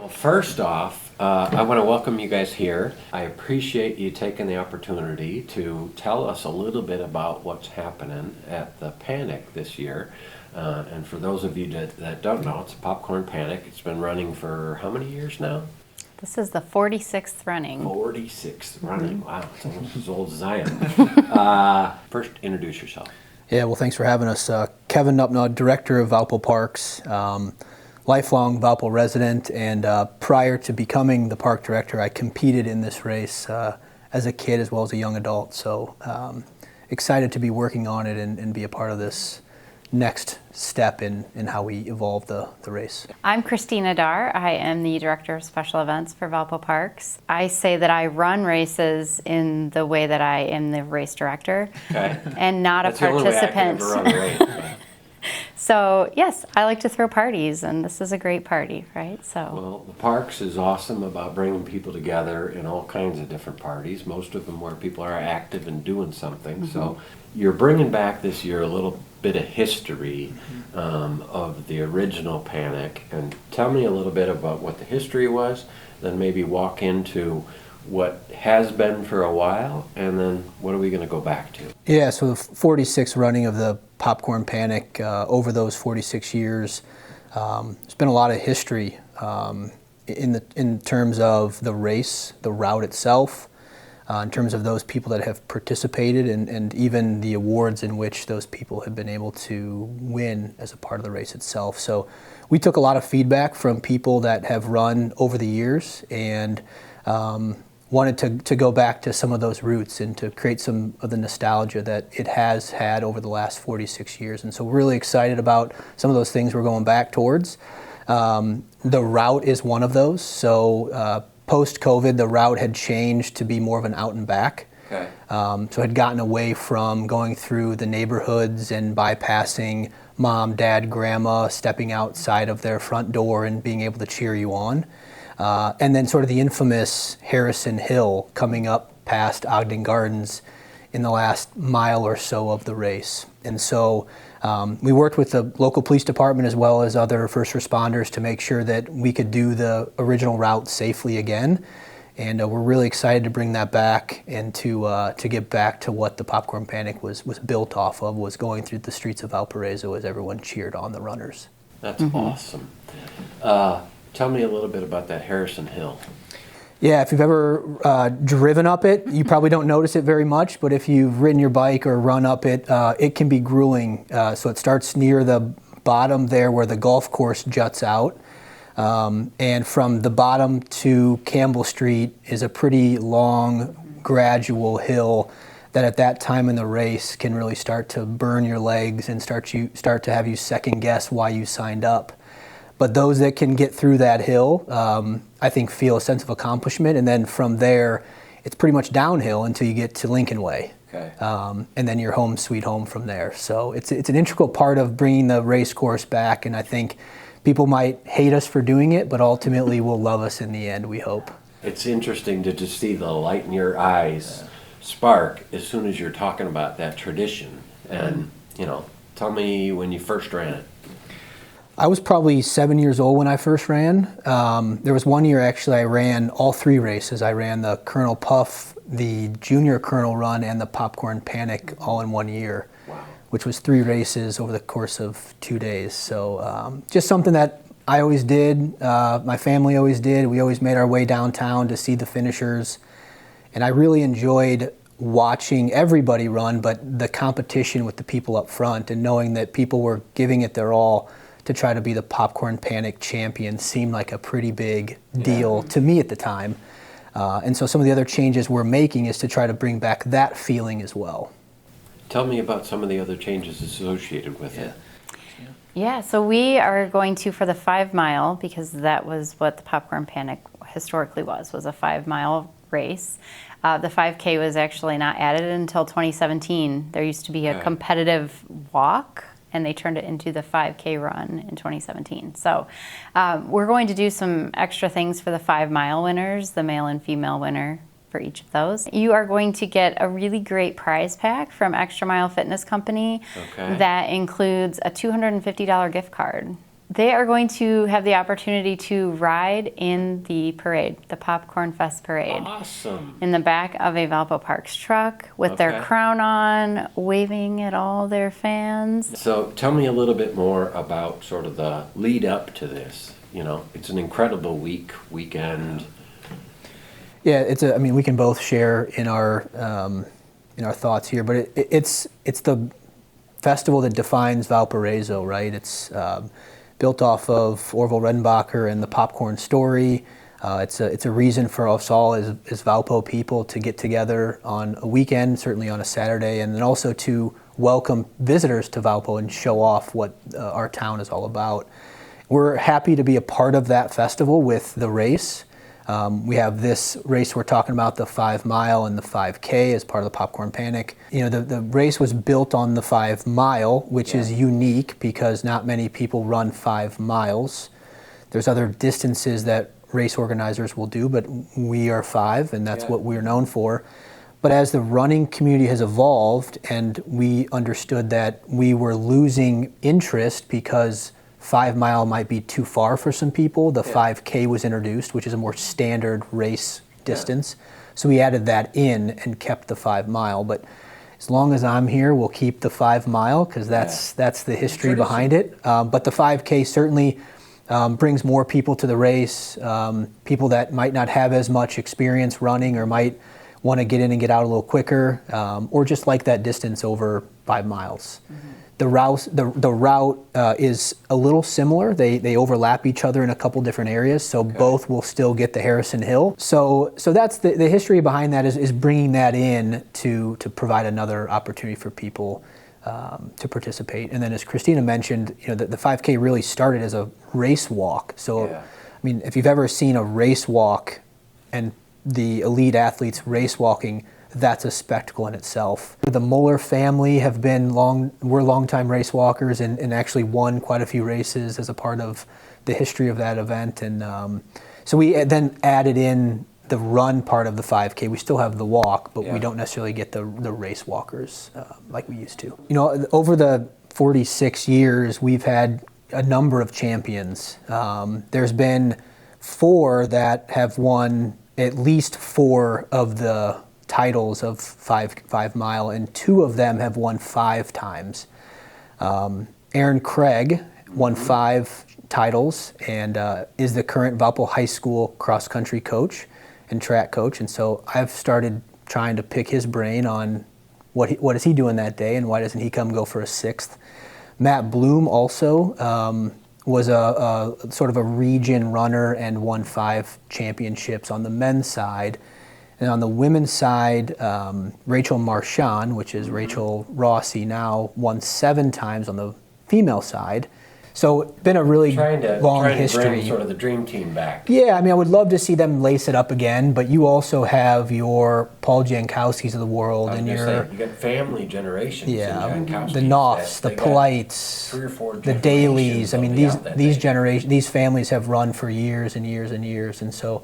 First off, I want to welcome you guys here. I appreciate you taking the opportunity to tell us a little bit about what's happening at the Panic this year. And for those of you that don't know, it's a popcorn panic. It's been running for how many years now? This is the 46th running. 46th running. Wow, it's almost as old as I am. First, introduce yourself. Yeah, well, thanks for having us. Kevin Nuppnau, Director of Valpo Parks. Lifelong Valpo resident, and prior to becoming the park director, I competed in this race as a kid as well as a young adult. So excited to be working on it and be a part of this next step in how we evolve the race. I'm Christina Darr. I am the Director of Special Events for Valpo Parks. I say that I run races in the way that I am the race director, and not That's a participant. The only way I can ever run a race. So yes, I like to throw parties, and this is a great party, right? So well, the Parks is awesome about bringing people together in all kinds of different parties, most of them where people are active and doing something. So you're bringing back this year a little bit of history of the original Panic, and tell me a little bit about what the history was, then maybe walk into what has been for a while, and then what are we going to go back to? Yeah, so the 46th running of the Popcorn Panic, over those 46 years, there's been a lot of history in terms of the race, the route itself, in terms of those people that have participated, and even the awards in which those people have been able to win as a part of the race itself. So we took a lot of feedback from people that have run over the years, and wanted to go back to some of those roots and to create some of the nostalgia that it has had over the last 46 years. And so we're really excited about some of those things we're going back towards. The route is one of those. So post-COVID, the route had changed to be more of an out and back. Okay. So had gotten away from going through the neighborhoods and bypassing mom, dad, grandma, stepping outside of their front door and being able to cheer you on. And then sort of the infamous Harrison Hill coming up past Ogden Gardens in the last mile or so of the race. And so we worked with the local police department as well as other first responders to make sure that we could do the original route safely again. And we're really excited to bring that back and to get back to what the Popcorn Panic was built off of, was going through the streets of Valparaiso as everyone cheered on the runners. That's awesome. Tell me a little bit about that Harrison Hill. Yeah, if you've ever driven up it, you probably don't notice it very much, but if you've ridden your bike or run up it, it can be grueling. So it starts near the bottom there where the golf course juts out. And from the bottom to Campbell Street is a pretty long, gradual hill that at that time in the race can really start to burn your legs and start to have you second guess why you signed up. But those that can get through that hill, I think, feel a sense of accomplishment. And then from there, it's pretty much downhill until you get to Lincoln Way. Okay. And then you're home sweet home from there. So it's an integral part of bringing the race course back. And I think people might hate us for doing it, but ultimately will love us in the end, we hope. It's interesting to just see the light in your eyes spark as soon as you're talking about that tradition. And, tell me when you first ran it. I was probably 7 years old when I first ran. There was one year actually I ran all three races. I ran the Colonel Puff, the Junior Colonel Run, and the Popcorn Panic all in 1 year, wow. Which was 3 races over the course of 2 days. So just something that I always did, my family always did. We always made our way downtown to see the finishers. And I really enjoyed watching everybody run, but the competition with the people up front and knowing that people were giving it their all to try to be the Popcorn Panic champion seemed like a pretty big deal to me at the time. And so some of the other changes we're making is to try to bring back that feeling as well. Tell me about some of the other changes associated with it. Yeah, so we are going to, for the 5 mile, because that was what the Popcorn Panic historically was a 5 mile race. The 5K was actually not added until 2017. There used to be a competitive walk, and they turned it into the 5K run in 2017. So we're going to do some extra things for the 5 mile winners, the male and female winner. for each of those. You are going to get a really great prize pack from Extra Mile Fitness Company that includes a $250 gift card. They are going to have the opportunity to ride in the parade, the Popcorn Fest parade. Awesome. In the back of a Valpo Parks truck with their crown on, waving at all their fans. So tell me a little bit more about sort of the lead up to this. You know, it's an incredible weekend. Yeah, I mean, we can both share in our thoughts here, but it's the festival that defines Valparaiso, right? It's built off of Orville Redenbacher and the popcorn story. It's a reason for us all as Valpo people to get together on a weekend, certainly on a Saturday, and then also to welcome visitors to Valpo and show off what our town is all about. We're happy to be a part of that festival with the race. We have this race we're talking about, the 5 mile and the 5K, as part of the Popcorn Panic. You know, the race was built on the 5 mile, which is unique because not many people run 5 miles. There's other distances that race organizers will do, but we are 5, and that's what we're known for. But as the running community has evolved, and we understood that we were losing interest because 5 mile might be too far for some people, the 5K was introduced, which is a more standard race distance. So we added that in and kept the 5 mile. But as long as I'm here, we'll keep the 5 mile because that's the history behind it. But the 5K certainly brings more people to the race, people that might not have as much experience running or might want to get in and get out a little quicker, or just like that distance over 5 miles. The route is a little similar. They overlap each other in a couple different areas, so both will still get the Harrison Hill. So that's the history behind that is bringing that in to provide another opportunity for people to participate. And then, as Christina mentioned, you know, the 5K really started as a race walk. So, I mean, if you've ever seen a race walk and the elite athletes race walking, that's a spectacle in itself. The Muller family we're longtime race walkers and actually won quite a few races as a part of the history of that event. And so we then added in the run part of the 5K. We still have the walk, but we don't necessarily get the race walkers like we used to. You know, over the 46 years, we've had a number of champions. There's been 4 that have won at least 4 of the titles of 5 mile, and 2 of them have won 5 times. Aaron Craig won 5 titles and is the current Valpo High School cross country coach and track coach, and so I've started trying to pick his brain on what is he doing that day and why doesn't he come go for a 6th. Matt Bloom also was a sort of a region runner and won 5 championships on the men's side. And on the women's side, Rachel Marchand, which is Rachel Rossi now, won 7 times on the female side. So it's been a really long history. Trying to bring sort of the dream team back. Yeah, I mean, I would love to see them lace it up again, but you also have your Paul Jankowskis of the world, and you got family generations. The Knopfs, the Polites, 3 or 4 the Dailies. I mean, these families have run for years and years and years, and so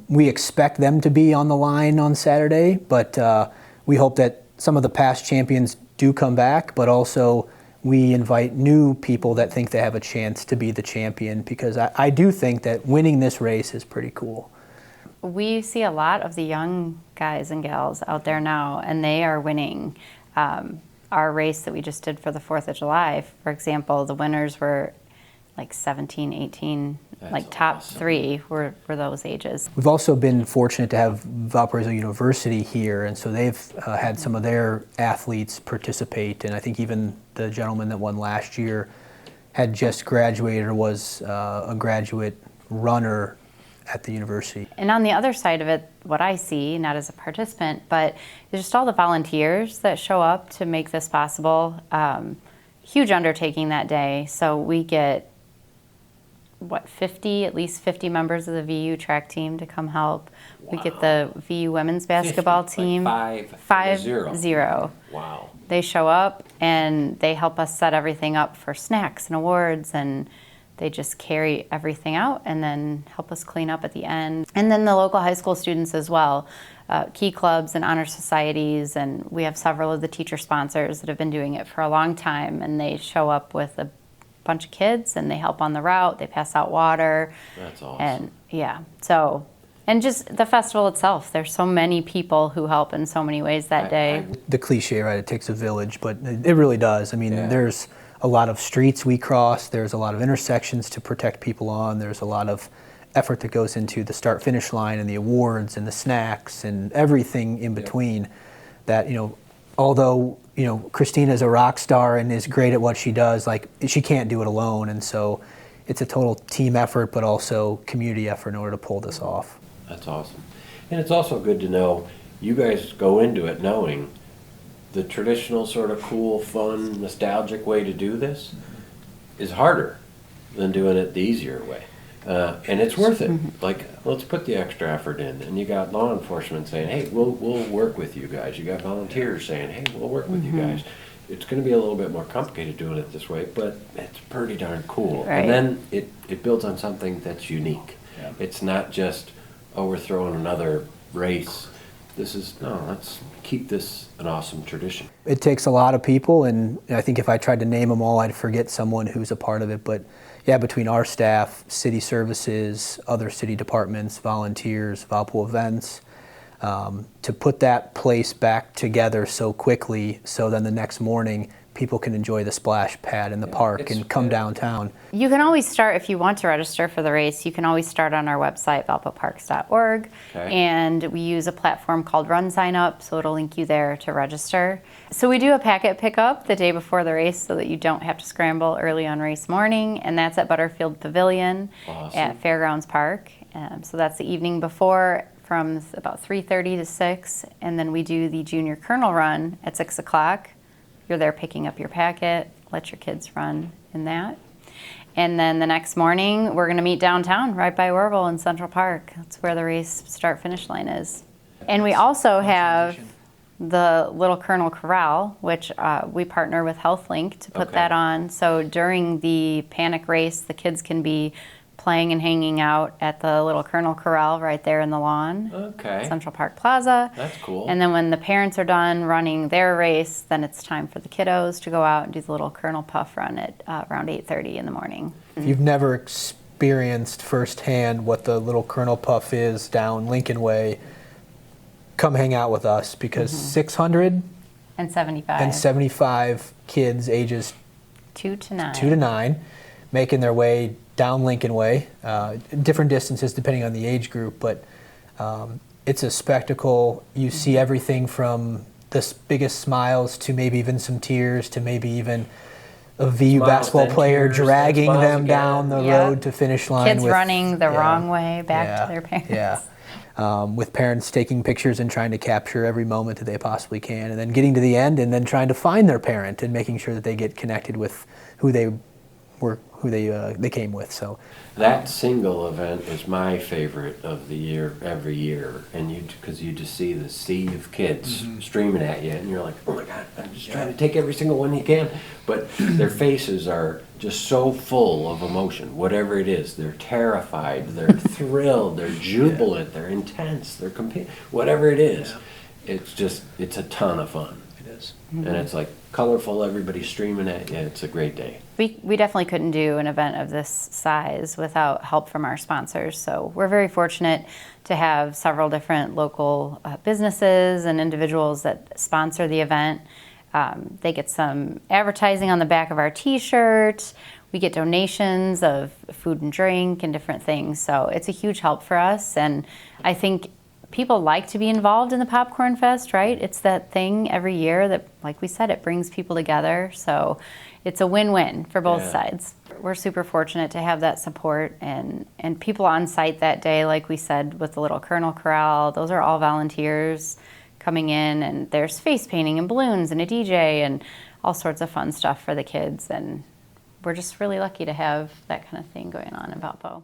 we expect them to be on the line on Saturday, but we hope that some of the past champions do come back, but also we invite new people that think they have a chance to be the champion, because I do think that winning this race is pretty cool. We see a lot of the young guys and gals out there now, and they are winning. Our race that we just did for the 4th of July, for example, the winners were like 17, 18, like top 3 were those ages. We've also been fortunate to have Valparaiso University here, and so they've had some of their athletes participate, and I think even the gentleman that won last year had just graduated or was a graduate runner at the university. And on the other side of it, what I see, not as a participant, but just all the volunteers that show up to make this possible. Huge undertaking that day, so we get at least 50 members of the VU track team to come help. Wow. We get the VU women's basketball 50, team. Like 5-0. Wow. They show up and they help us set everything up for snacks and awards, and They just carry everything out and then help us clean up at the end. And then the local high school students as well, key clubs and honor societies, and we have several of the teacher sponsors that have been doing it for a long time, and they show up with a bunch of kids and they help on the route, they pass out water. That's awesome. And yeah, so, and just the festival itself, there's so many people who help in so many ways that day. The cliche, right, it takes a village, but it really does. I mean, Yeah. there's a lot of streets we cross, there's a lot of intersections to protect people on, there's a lot of effort that goes into the start-finish line and the awards and the snacks and everything in between that, although, Christina's a rock star and is great at what she does, like, she can't do it alone, and so it's a total team effort, but also community effort in order to pull this off. That's awesome. And it's also good to know you guys go into it knowing the traditional sort of cool, fun, nostalgic way to do this is harder than doing it the easier way. And it's worth it. Like, let's put the extra effort in. And you got law enforcement saying, hey, we'll work with you guys. You got volunteers saying, hey, we'll work with you guys. It's going to be a little bit more complicated doing it this way, but it's pretty darn cool. Right. And then it builds on something that's unique. Yeah. It's not just, oh, we're throwing another race. Let's keep this an awesome tradition. It takes a lot of people, and I think if I tried to name them all, I'd forget someone who's a part of it, but yeah, between our staff, city services, other city departments, volunteers, Valpo events, to put that place back together so quickly so then the next morning people can enjoy the splash pad in the park and come downtown. You can always start, if you want to register for the race, you can always start on our website, valpoparks.org, and we use a platform called Run Sign Up, so it'll link you there to register. So we do a packet pickup the day before the race so that you don't have to scramble early on race morning, and that's at Butterfield Pavilion at Fairgrounds Park. So that's the evening before from about 3:30 to 6, and then we do the Junior Colonel Run at 6 o'clock. You're there picking up your packet, let your kids run in that. And then the next morning, we're gonna meet downtown, right by Orville in Central Park. That's where the race start-finish line is. And we also have the Little Colonel Corral, which we partner with HealthLink to put that on. So during the panic race, the kids can be playing and hanging out at the Little Colonel Corral right there in the lawn, Central Park Plaza. That's cool. And then when the parents are done running their race, then it's time for the kiddos to go out and do the Little Colonel Puff Run at around 8:30 in the morning. If you've never experienced firsthand what the Little Colonel Puff is down Lincoln Way, come hang out with us, because 675 kids ages 2 to 9. 2 to 9 making their way down Lincoln Way, different distances depending on the age group, but it's a spectacle. You see everything from the biggest smiles to maybe even some tears to maybe even a VU basketball player dragging them down the road to finish line. Kids running the wrong way back to their parents. With parents taking pictures and trying to capture every moment that they possibly can, and then getting to the end and then trying to find their parent and making sure that they get connected with who they came with. So that single event is my favorite of the year every year, and because you just see the sea of kids streaming at you, and you're like, oh my God, I'm just trying to take every single one you can, but their faces are just so full of emotion, whatever it is. They're terrified, they're thrilled, they're jubilant, they're intense, they're whatever it is. It's a ton of fun. And it's like colorful, everybody streaming at you. It's a great day. We definitely couldn't do an event of this size without help from our sponsors. So we're very fortunate to have several different local businesses and individuals that sponsor the event. They get some advertising on the back of our t-shirt. We get donations of food and drink and different things. So it's a huge help for us. And I think people like to be involved in the Popcorn Fest, right? It's that thing every year that, like we said, it brings people together. So it's a win-win for both sides. We're super fortunate to have that support and people on site that day, like we said, with the Little Colonel Corral. Those are all volunteers coming in, and there's face painting and balloons and a DJ and all sorts of fun stuff for the kids. And we're just really lucky to have that kind of thing going on in Valpo.